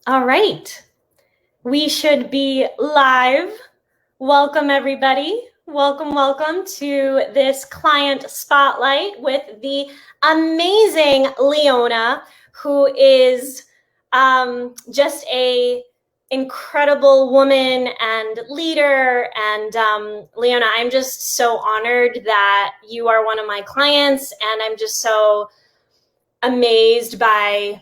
All right. We should be live. Welcome, everybody. Welcome to this client spotlight with the amazing Leona, who is just a incredible woman and leader. And Leona, I'm just so honored that you are one of my clients, and I'm just so amazed by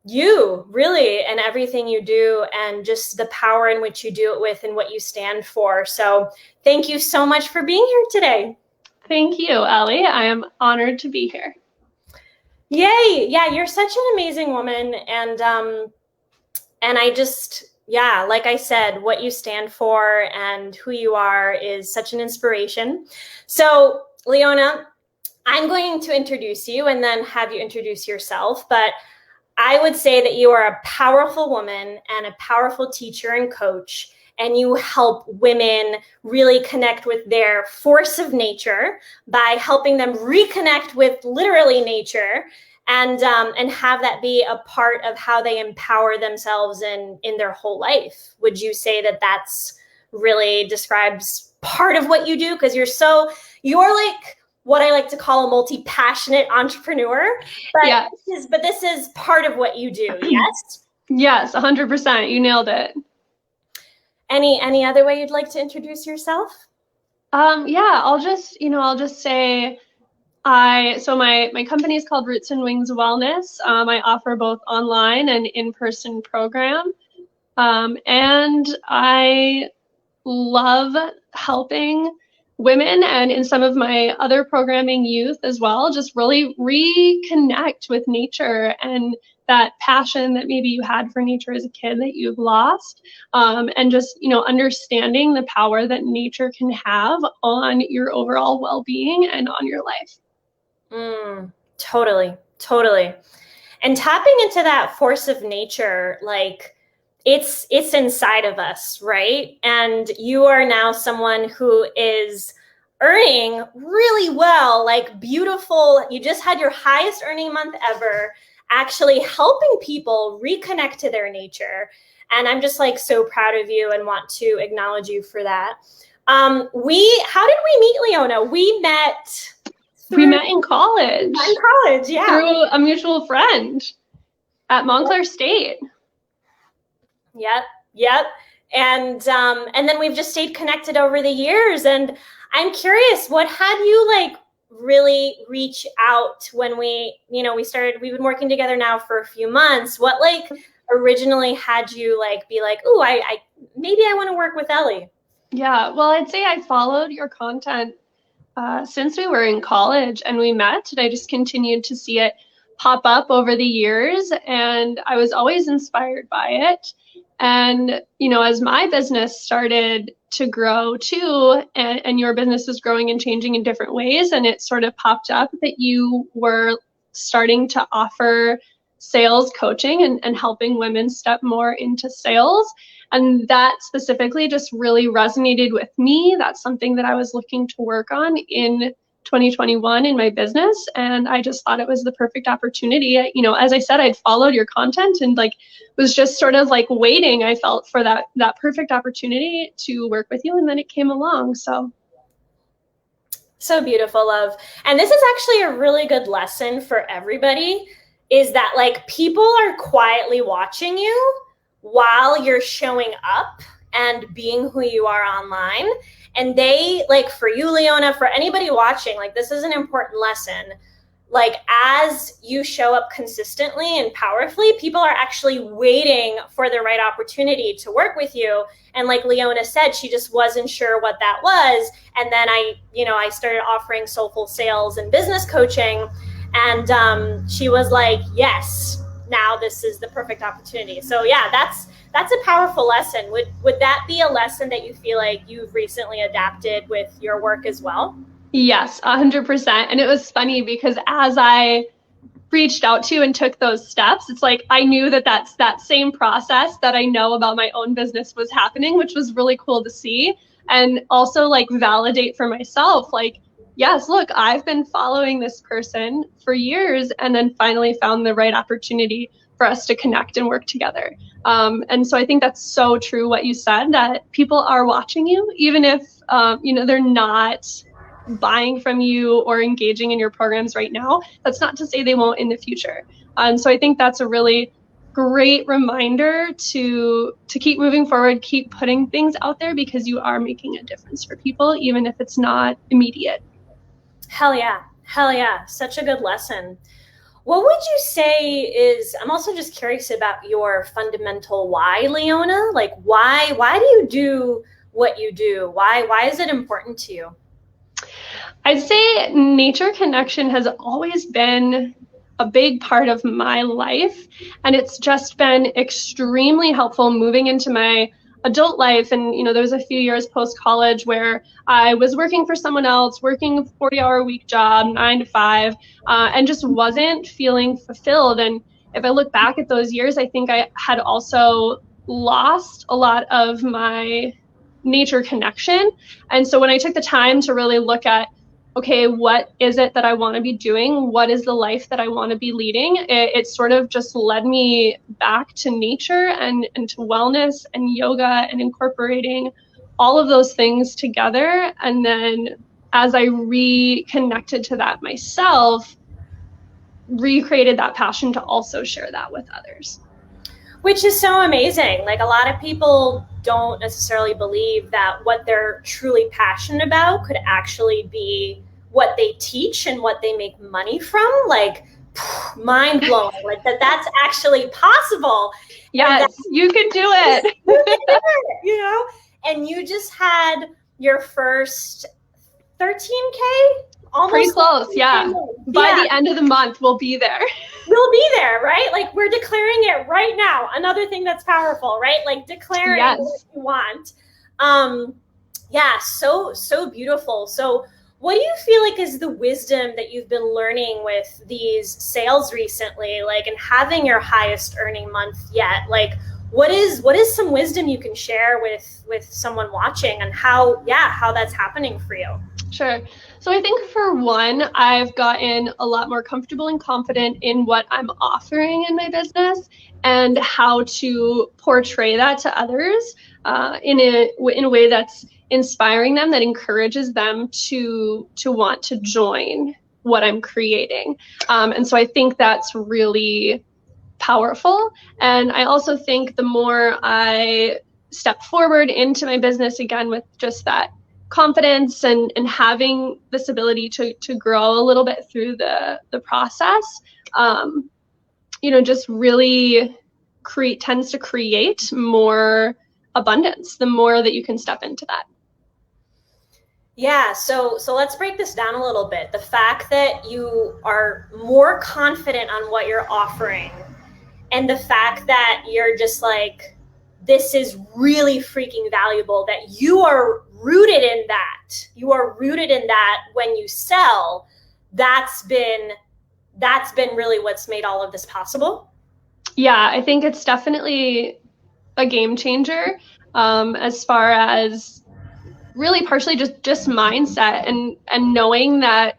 you really and everything you do and just the power in which you do it with and what you stand for. So thank you so much for being here today. Thank you, Ellie. I am honored to be here. Yay. Yeah, you're such an amazing woman. And I just, yeah, like I said, what you stand for and who you are is such an inspiration. So Leona, I'm going to introduce you and then have you introduce yourself. But I would say that you are a powerful woman and a powerful teacher and coach, and you help women really connect with their force of nature by helping them reconnect with literally nature and have that be a part of how they empower themselves in their whole life. Would you say that that's really describes part of what you do? Because you're like what I like to call a multi-passionate entrepreneur, but yes. this is part of what you do. Yes. Yes, 100%. You nailed it. Any other way you'd like to introduce yourself? Yeah, I'll just say my company is called Roots and Wings Wellness. I offer both online and in-person program. And I love helping women, and in some of my other programming, youth as well, just really reconnect with nature and that passion that maybe you had for nature as a kid that you've lost, and just understanding the power that nature can have on your overall well-being and on your life. Totally. And tapping into that force of nature, like it's inside of us, right? And you are now someone who is earning really well, like beautiful. You just had your highest earning month ever, actually helping people reconnect to their nature. And I'm just like so proud of you and want to acknowledge you for that. How did we meet, Leona? We met in college. Yeah. Through a mutual friend at Montclair State. Yep. And then we've just stayed connected over the years. And I'm curious, what had you like really reach out when we've been working together now for a few months. What like originally had you like be like, ooh, I maybe I want to work with Ellie? Yeah, well, I'd say I followed your content since we were in college and we met, and I just continued to see it pop up over the years, and I was always inspired by it. And, as my business started to grow too, and your business was growing and changing in different ways, and it sort of popped up that you were starting to offer sales coaching and helping women step more into sales. And that specifically just really resonated with me. That's something that I was looking to work on in 2021 in my business. And I just thought it was the perfect opportunity. As I said, I'd followed your content and like was just sort of like waiting, I felt, for that perfect opportunity to work with you. And then it came along. So beautiful, love. And this is actually a really good lesson for everybody, is that like people are quietly watching you while you're showing up and being who you are online. And they, like for you, Leona, for anybody watching, like this is an important lesson. Like as you show up consistently and powerfully, people are actually waiting for the right opportunity to work with you. And like Leona said, she just wasn't sure what that was. And then I started offering soulful sales and business coaching. And she was like, yes, now this is the perfect opportunity. So yeah, that's a powerful lesson. Would that be a lesson that you feel like you've recently adapted with your work as well? Yes, 100%. And it was funny because as I reached out to and took those steps, it's like I knew that that's that same process that I know about my own business was happening, which was really cool to see. And also like validate for myself, like, yes, look, I've been following this person for years and then finally found the right opportunity for us to connect and work together. And so I think that's so true what you said, that people are watching you, even if they're not buying from you or engaging in your programs right now. That's not to say they won't in the future. And so I think that's a really great reminder to keep moving forward, keep putting things out there, because you are making a difference for people, even if it's not immediate. Hell yeah. Hell yeah. Such a good lesson. What would you say is, I'm also just curious about your fundamental why, Leona? Like why do you do what you do? Why is it important to you? I'd say nature connection has always been a big part of my life, and it's just been extremely helpful moving into my adult life. And there was a few years post college where I was working for someone else, working a 40-hour week job, 9 to 5, and just wasn't feeling fulfilled. And if I look back at those years, I think I had also lost a lot of my nature connection. And so when I took the time to really look at, okay, what is it that I want to be doing? What is the life that I want to be leading? It sort of just led me back to nature and to wellness and yoga, and incorporating all of those things together. And then as I reconnected to that myself, recreated that passion to also share that with others. Which is so amazing. Like, a lot of people don't necessarily believe that what they're truly passionate about could actually be what they teach and what they make money from. Like, mind blowing. Like that's actually possible. Yes, you could do it. And you just had your first 13K. Almost pretty close, yeah. By the end of the month, we'll be there. We'll be there, right? Like, we're declaring it right now. Another thing that's powerful, right? Like, declaring what you want. Yeah, so beautiful. So what do you feel like is the wisdom that you've been learning with these sales recently, like, and having your highest earning month yet? Like, what is some wisdom you can share with someone watching, and how that's happening for you? Sure. So I think, for one, I've gotten a lot more comfortable and confident in what I'm offering in my business, and how to portray that to others in a way that's inspiring them, that encourages them to want to join what I'm creating. And so I think that's really powerful. And I also think the more I step forward into my business, again, with just that confidence and having this ability to grow a little bit through the process, just really tends to create more abundance the more that you can step into that. Yeah, so let's break this down a little bit. The fact that you are more confident on what you're offering, and the fact that you're just like, this is really freaking valuable, that you are rooted in that. You are rooted in that when you sell. That's been really what's made all of this possible. Yeah, I think it's definitely a game changer, as far as really partially just mindset, and knowing that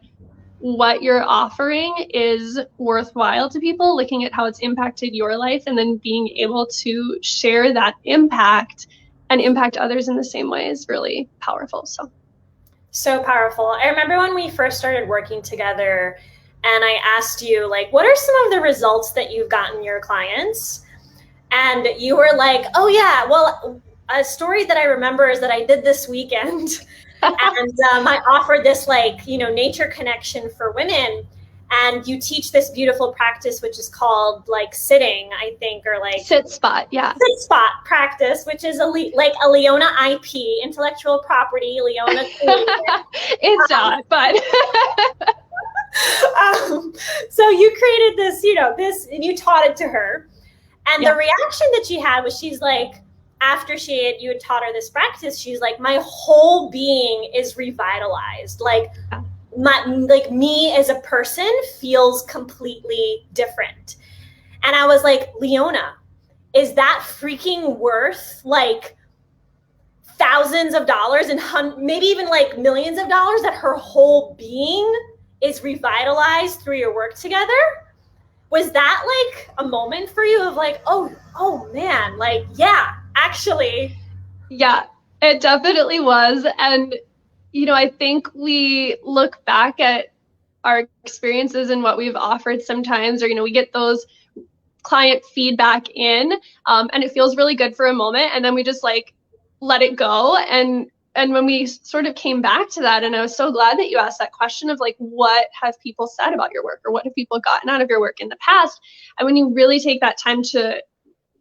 what you're offering is worthwhile to people, looking at how it's impacted your life, and then being able to share that impact and impact others in the same way is really powerful. So powerful. I remember when we first started working together, and I asked you, like, what are some of the results that you've gotten your clients? And you were like, oh yeah, well, a story that I remember is that I did this weekend and I offered this, like, nature connection for women. And you teach this beautiful practice, which is called, like, sitting, I think, or like sit spot. Yeah. Sit spot practice, which is a Leona IP, intellectual property, Leona. It's not, but. So you created this, and you taught it to her. And the reaction that she had was, she's like, after you had taught her this practice, she's like, my whole being is revitalized. Like, me as a person feels completely different. And I was like, Leona, is that freaking worth like thousands of dollars and maybe even like millions of dollars, that her whole being is revitalized through your work together? was that like a moment for you of like, oh man, like, yeah, actually. Yeah, it definitely was. And, I think we look back at our experiences and what we've offered sometimes, or, we get those client feedback in, and it feels really good for a moment. And then we just like let it go. And when we sort of came back to that, and I was so glad that you asked that question of like, what have people said about your work, or what have people gotten out of your work in the past? And when you really take that time to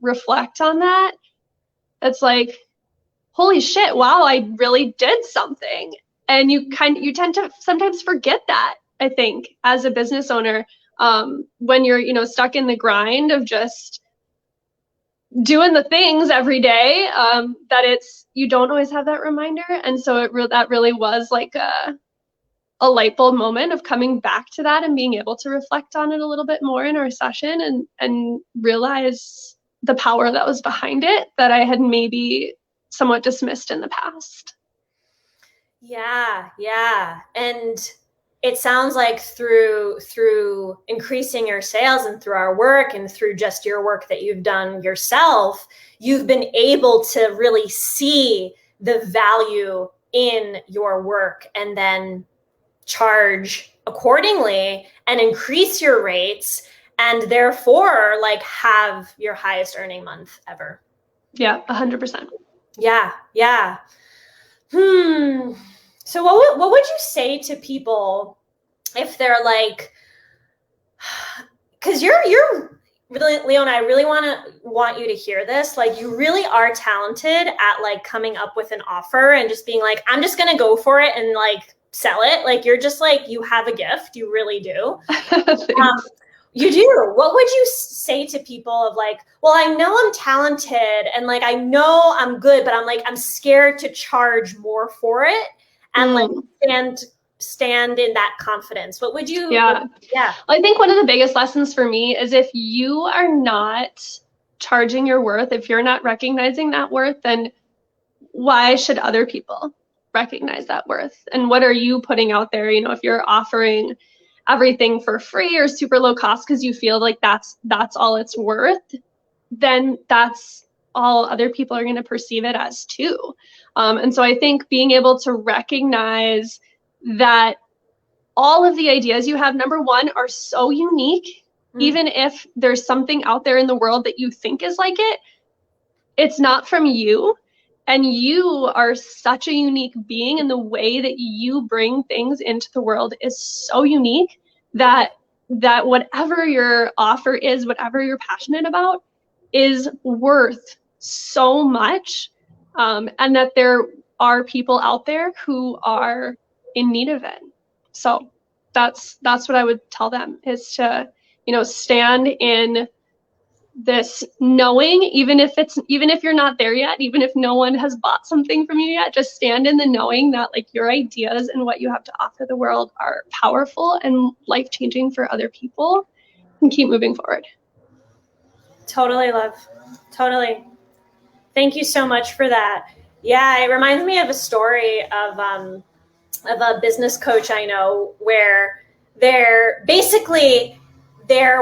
reflect on that, it's like, holy shit, wow, I really did something. And you tend to sometimes forget that, I think, as a business owner, when you're, stuck in the grind of just doing the things every day, that you don't always have that reminder. And so that really was like a light bulb moment of coming back to that and being able to reflect on it a little bit more in our session, and realize the power that was behind it that I had maybe somewhat dismissed in the past. Yeah, yeah. And it sounds like through increasing your sales and through our work and through just your work that you've done yourself, you've been able to really see the value in your work and then charge accordingly and increase your rates, and therefore like have your highest earning month ever. Yeah, 100%. Yeah, yeah. So what would you say to people if they're like, because you're really, Leona, I really want you to hear this. Like, you really are talented at like coming up with an offer and just being like, I'm just gonna go for it and like sell it. Like, you're just like, you have a gift. You really do. You do. What would you say to people of like, well, I know I'm talented and like, I know I'm good, but I'm scared to charge more for it and like stand in that confidence. What would you? Yeah. Yeah. I think one of the biggest lessons for me is if you are not charging your worth, if you're not recognizing that worth, then why should other people recognize that worth? And what are you putting out there? If you're offering everything for free or super low cost because you feel like that's all it's worth, then that's all other people are going to perceive it as too. And so I think being able to recognize that all of the ideas you have, number one, are so unique. Even if there's something out there in the world that you think is like it, it's not from you. And you are such a unique being, and the way that you bring things into the world is so unique that whatever your offer is, whatever you're passionate about, is worth so much, and that there are people out there who are in need of it. So that's what I would tell them, is to stand in this knowing, even if you're not there yet, even if no one has bought something from you yet, just stand in the knowing that like your ideas and what you have to offer the world are powerful and life-changing for other people, and keep moving forward. Totally, love. Totally. Thank you so much for that. Yeah, it reminds me of a story of a business coach I know, where there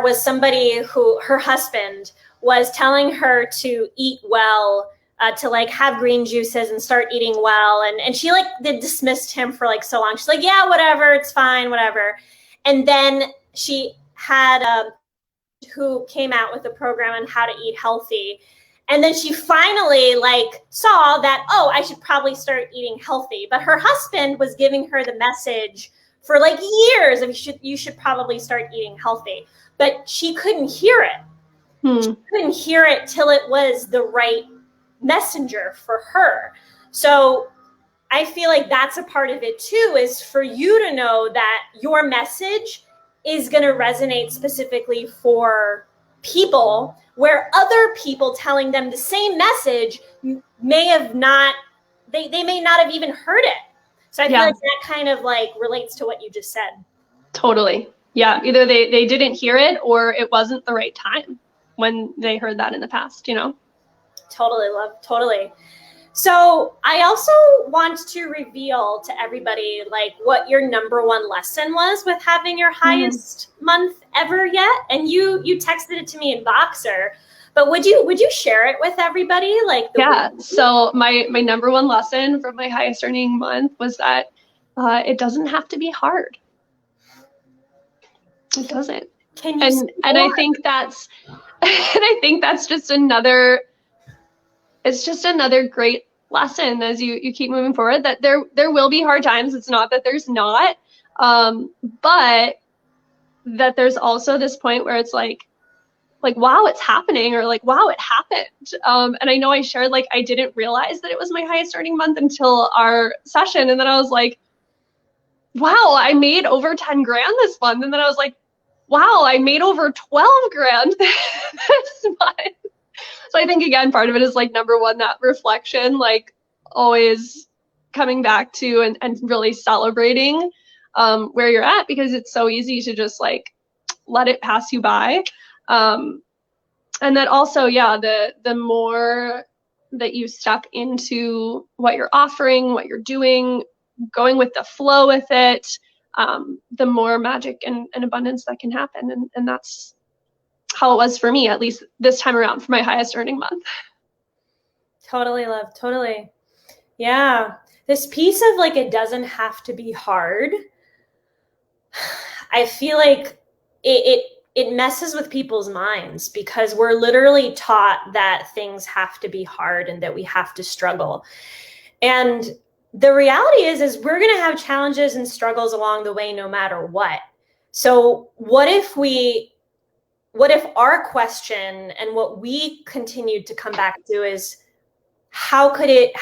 was somebody who, her husband was telling her to eat well, to like have green juices and start eating well. And she like dismissed him for like so long. She's like, yeah, whatever, it's fine, whatever. And then she had who came out with a program on how to eat healthy. And then she finally like saw that, oh, I should probably start eating healthy. But her husband was giving her the message for like years of you should probably start eating healthy. But she couldn't hear it. She couldn't hear it till it was the right messenger for her. So I feel like that's a part of it too, is for you to know that your message is going to resonate specifically for people, where other people telling them the same message may not have even heard it. So I feel like that kind of like relates to what you just said. Totally. Yeah. Either they didn't hear it, or it wasn't the right time when they heard that in the past, Totally, love. Totally. So I also want to reveal to everybody like what your number one lesson was with having your Mm. highest month ever yet. And you texted it to me in Boxer, but would you share it with everybody like the Yeah. win? So my number one lesson from my highest earning month was that it doesn't have to be hard. It Can, doesn't. can you say And I more? think that's and I think that's just another it's just another great lesson as you keep moving forward, that there will be hard times. It's not that there's not, but that there's also this point where it's like wow, it's happening, or like wow, it happened. And I know I shared, like, I didn't realize that it was my highest earning month until our session, and then I was like, wow, I made over 10 grand this month, and then I was like, wow, I made over 12 grand this month. So I think, again, part of it is like, number one, that reflection, like always coming back to and really celebrating where you're at, because it's so easy to just like let it pass you by. Um, and that also, yeah, the more that you step into what you're offering, what you're doing, going with the flow with it, the more magic and abundance that can happen. And that's how it was for me, at least this time around, for my highest earning month. Totally, love, totally. Yeah. This piece of like it doesn't have to be hard. I feel like it messes with people's minds because we're literally taught that things have to be hard and that we have to struggle. And the reality is we're going to have challenges and struggles along the way no matter what. So what if our question and what we continued to come back to is how could it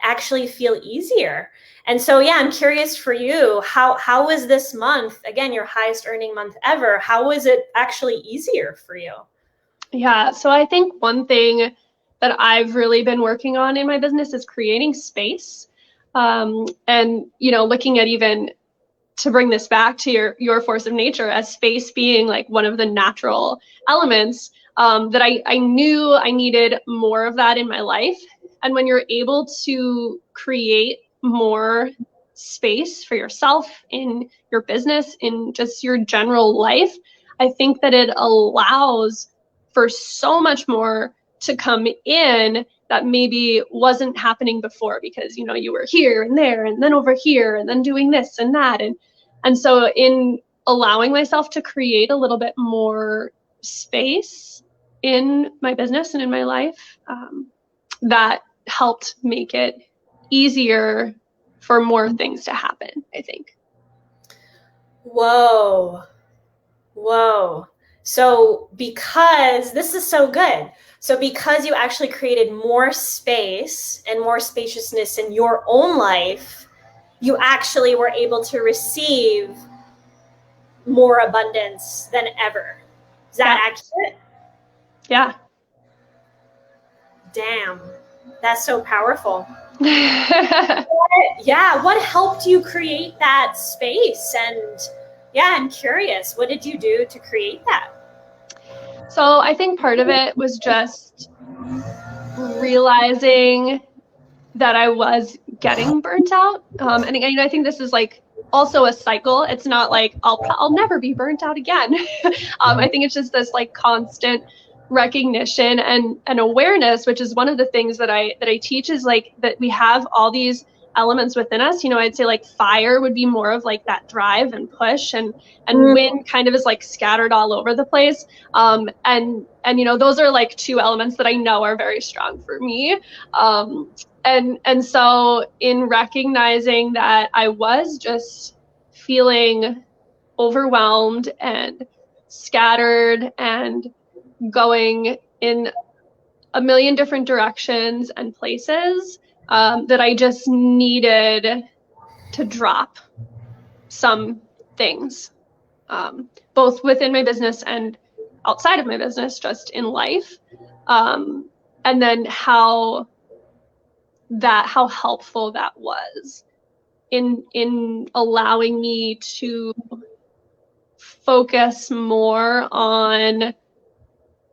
actually feel easier? And so yeah, I'm curious for you, how was this month, again, your highest earning month ever, how was it actually easier for you? Yeah, so I think one thing that I've really been working on in my business is creating space. And looking at, even to bring this back to your force of nature, as space being like one of the natural elements, that I knew I needed more of that in my life. And when you're able to create more space for yourself in your business, in just your general life, I think that it allows for so much more to come in that maybe wasn't happening before, because you were here and there and then over here and then doing this and that. And so, in allowing myself to create a little bit more space in my business and in my life, that helped make it easier for more things to happen, I think. Whoa. Whoa. So because this is so good. So because you actually created more space and more spaciousness in your own life, you actually were able to receive more abundance than ever. Is Yeah. that accurate? Yeah. Damn. That's so powerful. Yeah, what helped you create that space? And yeah, I'm curious, what did you do to create that? So I think part of it was just realizing that I was getting burnt out. And I think this is like also a cycle. It's not like I'll never be burnt out again. I think it's just this like constant recognition and awareness, which is one of the things that I teach, is like that we have all these elements within us. I'd say like fire would be more of like that drive and push, and Mm. wind kind of is like scattered all over the place. And those are like two elements that I know are very strong for me. And so, in recognizing that I was just feeling overwhelmed and scattered and going in a million different directions and places, that I just needed to drop some things, both within my business and outside of my business, just in life. And then how helpful that was in allowing me to focus more on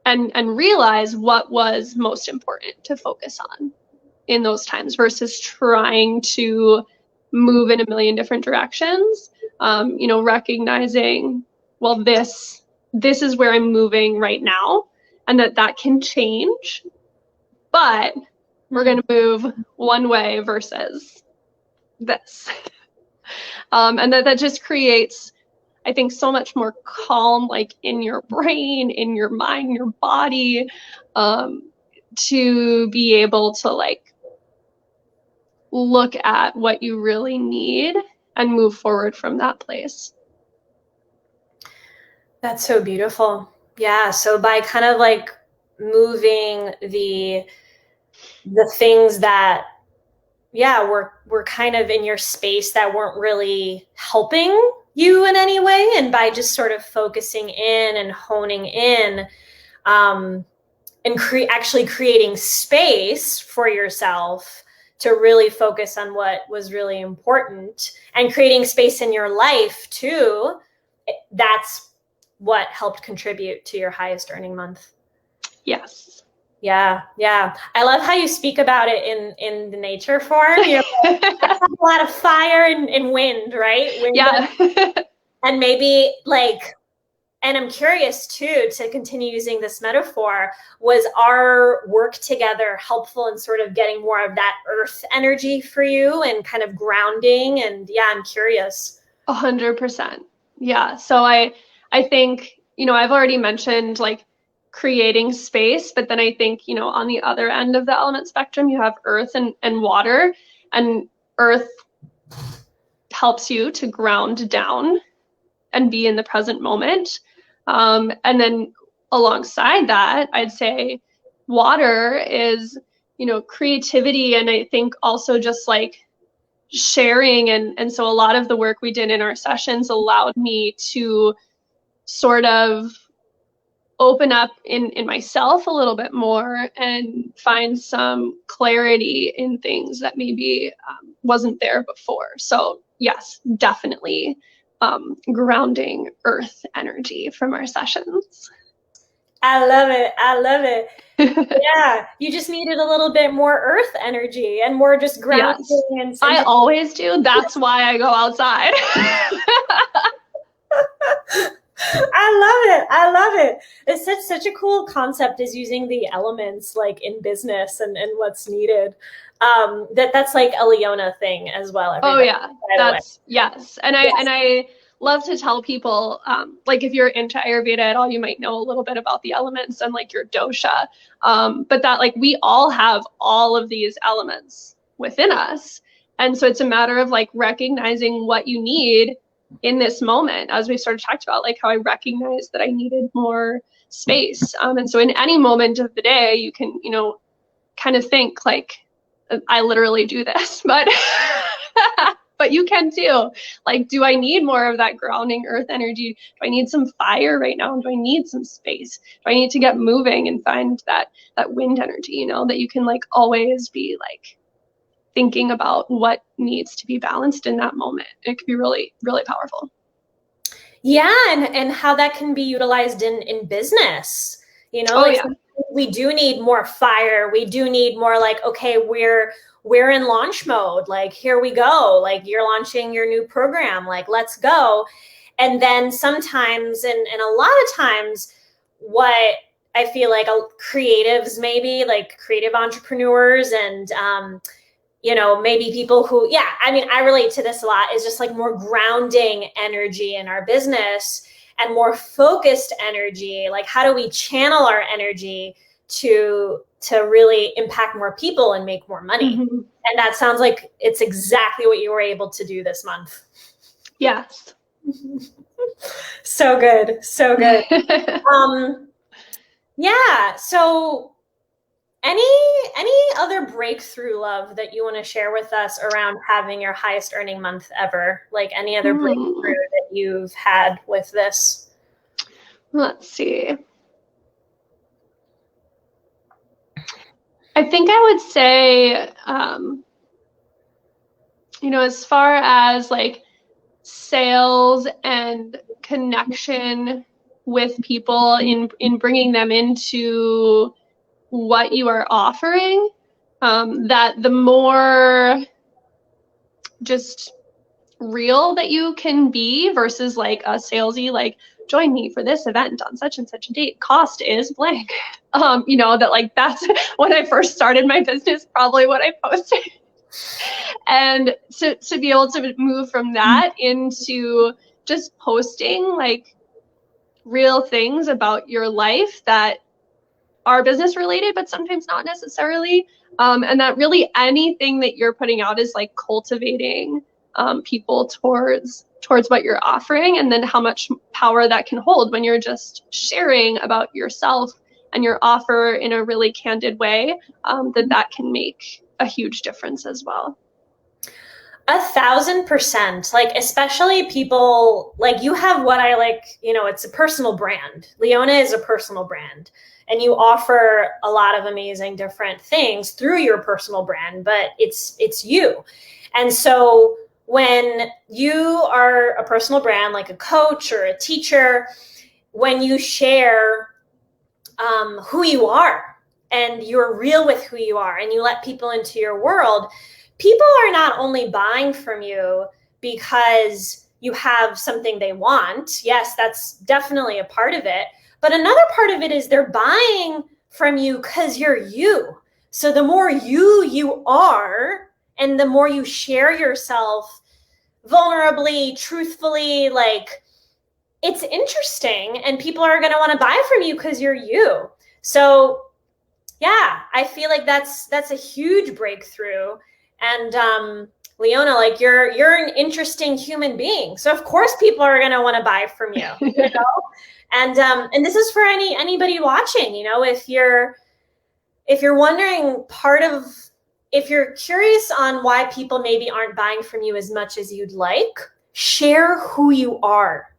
and realize what was most important to focus on. in those times versus trying to move in a million different directions. Recognizing, well, this is where I'm moving right now, and that can change, but we're going to move one way versus this. And that just creates, I think, so much more calm, like in your brain, in your mind, your body, to be able to like look at what you really need and move forward from that place. That's so beautiful. Yeah. So by kind of like moving the things that, yeah, were kind of in your space that weren't really helping you in any way, and by just sort of focusing in and honing in, and actually creating space for yourself to really focus on what was really important, and creating space in your life too, that's what helped contribute to your highest earning month. Yes. Yeah, yeah. I love how you speak about it in the nature form. You know, a lot of fire and wind, right? Wind. Yeah. And maybe like, and I'm curious too, to continue using this metaphor, was our work together helpful in sort of getting more of that earth energy for you and kind of grounding? And yeah, I'm curious. 100%. Yeah. So I think, I've already mentioned like creating space, but then I think, on the other end of the element spectrum, you have earth and water, and earth helps you to ground down and be in the present moment. And then alongside that, I'd say water is, creativity. And I think also just like sharing. And so a lot of the work we did in our sessions allowed me to sort of open up in myself a little bit more and find some clarity in things that maybe wasn't there before. So yes, definitely grounding earth energy from our sessions. I love it. I love it. Yeah, you just needed a little bit more earth energy and more just grounding. Yes, I always do. That's why I go outside. I love it. I love it. It's such a cool concept, is using the elements like in business and what's needed. That's like a Leona thing as well. Oh yeah, that's yes. And I love to tell people, like if you're into Ayurveda at all, you might know a little bit about the elements and like your dosha. But that like we all have all of these elements within us. And so it's a matter of like recognizing what you need in this moment, as we sort of talked about, like how I recognized that I needed more space. And so in any moment of the day, you can, kind of think like, I literally do this, but but you can too. Like, do I need more of that grounding earth energy? Do I need some fire right now? Do I need some space? Do I need to get moving and find that wind energy, that you can like always be like thinking about what needs to be balanced in that moment. It could be really, really powerful. Yeah, and how that can be utilized in business. We do need more fire. We do need more like, okay, we're in launch mode. Like, here we go. Like, you're launching your new program. Like, let's go. And then sometimes, and a lot of times, what I feel like creatives, maybe like creative entrepreneurs and, maybe people who, yeah, I mean, I relate to this a lot, is just like more grounding energy in our business and more focused energy. Like, how do we channel our energy to really impact more people and make more money? Mm-hmm. And that sounds like it's exactly what you were able to do this month. Yes. So good. So good. Yeah. So any other breakthrough, love, that you want to share with us around having your highest earning month ever? Like any other breakthrough that you've had with this? Let's see. I think I would say, as far as like sales and connection with people in bringing them into what you are offering, that the more just real that you can be versus like a salesy, like join me for this event on such and such a date, cost is blank. That like that's when I first started my business, probably what I posted. And to be able to move from that into just posting like real things about your life that are business related, but sometimes not necessarily. And that really anything that you're putting out is like cultivating people towards what you're offering, and then how much power that can hold when you're just sharing about yourself and your offer in a really candid way, that can make a huge difference as well. 1,000%. Like, especially people like you have what I like, it's a personal brand. Leona is a personal brand. And you offer a lot of amazing different things through your personal brand, but it's you. And so when you are a personal brand, like a coach or a teacher, when you share who you are and you're real with who you are and you let people into your world, people are not only buying from you because you have something they want. Yes, that's definitely a part of it. But another part of it is they're buying from you because you're you. So the more you are, and the more you share yourself vulnerably, truthfully, like, it's interesting, and people are going to want to buy from you because you're you. So yeah, I feel like that's a huge breakthrough. And Leona, like you're an interesting human being, so of course people are going to want to buy from you, and this is for anybody watching. If you're wondering, if you're curious on why people maybe aren't buying from you as much as you'd like, share who you are,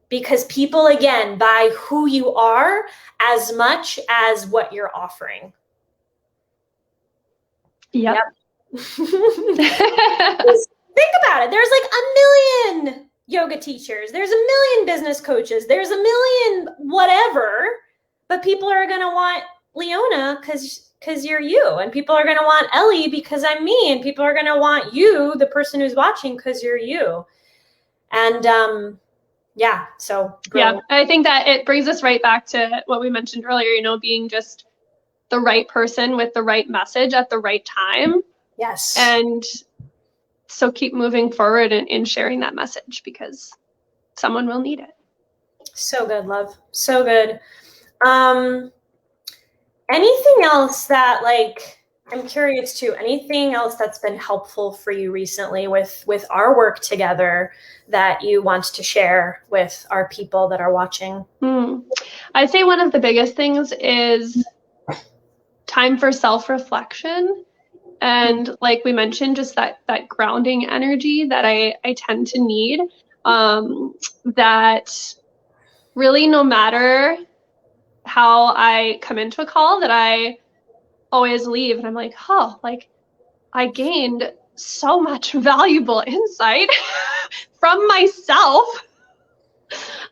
because people, again, buy who you are as much as what you're offering. Yep. Think about it. There's like a million yoga teachers. There's a million business coaches. There's a million whatever, but people are going to want Leona because you're you. And people are going to want Ellie because I'm me. And people are going to want you, the person who's watching, because you're you. And yeah, so brilliant. Yeah, I think that it brings us right back to what we mentioned earlier, being just the right person with the right message at the right time. Yes. And so keep moving forward in sharing that message, because someone will need it. So good, love. So good. Anything else that, like, I'm curious too, anything else that's been helpful for you recently with our work together that you want to share with our people that are watching? I'd say one of the biggest things is time for self-reflection. And like we mentioned, just that grounding energy that I tend to need, that really, no matter how I come into a call, that I always leave and I'm like, oh, like I gained so much valuable insight from myself,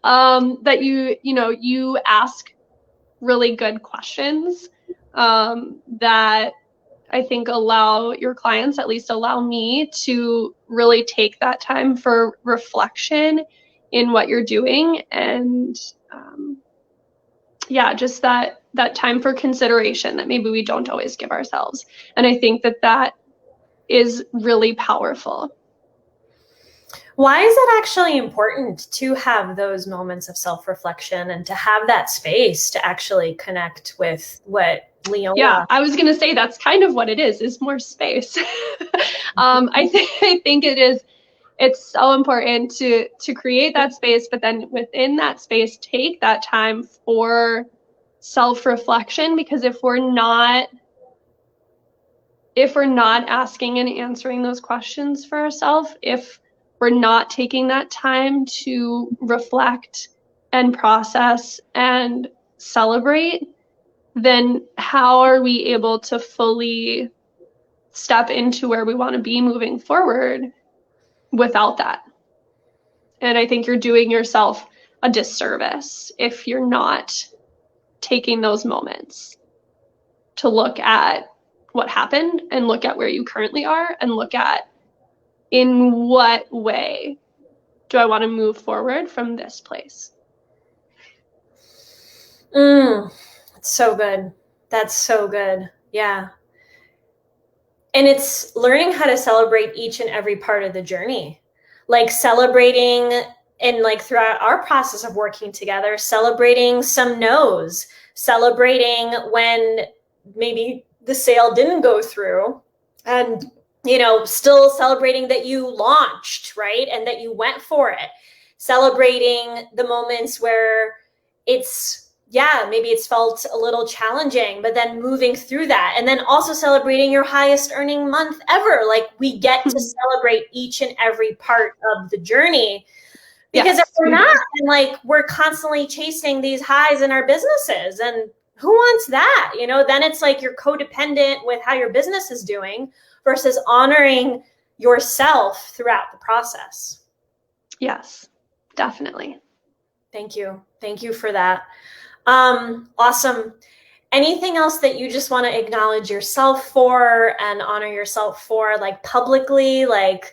that you ask really good questions, that I think allow your clients, at least allow me, to really take that time for reflection in what you're doing. And just that time for consideration that maybe we don't always give ourselves. And I think that is really powerful. Why is it actually important to have those moments of self-reflection and to have that space to actually connect with what Leona? Yeah, I was going to say that's kind of what it is more space. I think it's so important to create that space, but then within that space, take that time for self-reflection, because if we're not asking and answering those questions for ourselves, if we're not taking that time to reflect and process and celebrate, then how are we able to fully step into where we want to be moving forward without that? And I think you're doing yourself a disservice if you're not taking those moments to look at what happened and look at where you currently are and look at in what way do I want to move forward from this place. So good. That's so good. Yeah. And it's learning how to celebrate each and every part of the journey, like celebrating, and like throughout our process of working together, celebrating some no's, celebrating when maybe the sale didn't go through, and still celebrating that you launched, right? And that you went for it, celebrating the moments where maybe it's felt a little challenging, but then moving through that, and then also celebrating your highest earning month ever. Like, we get to celebrate each and every part of the journey, because if we're not, then like we're constantly chasing these highs in our businesses, and who wants that? Then it's like you're codependent with how your business is doing versus honoring yourself throughout the process. Yes, definitely. Thank you. Thank you for that. Awesome. Anything else that you just want to acknowledge yourself for and honor yourself for, like publicly, like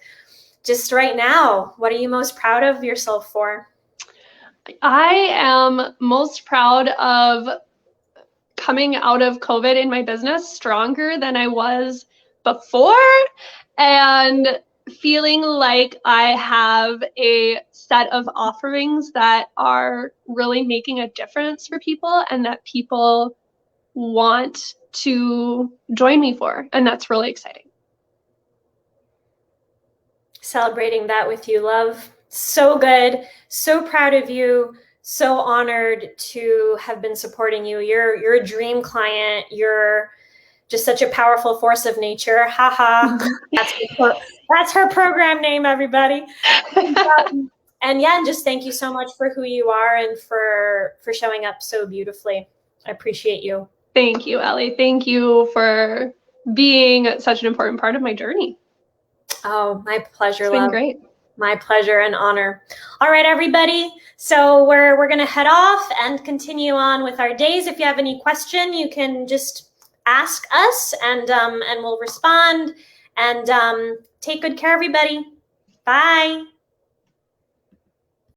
just right now? What are you most proud of yourself for? I am most proud of coming out of COVID in my business stronger than I was before, and feeling like I have a set of offerings that are really making a difference for people and that people want to join me for. And that's really exciting. Celebrating that with you, love. So good. So proud of you. So honored to have been supporting you. You're a dream client. You're just such a powerful force of nature. Haha. That's her program name, everybody. And just thank you so much for who you are and for showing up so beautifully. I appreciate you. Thank you, Ellie. Thank you for being such an important part of my journey. Oh, my pleasure, love. It's been great. My pleasure and honor. All right, everybody. So we're going to head off and continue on with our days. If you have any question, you can just ask us, and we'll respond. And take good care, everybody. Bye.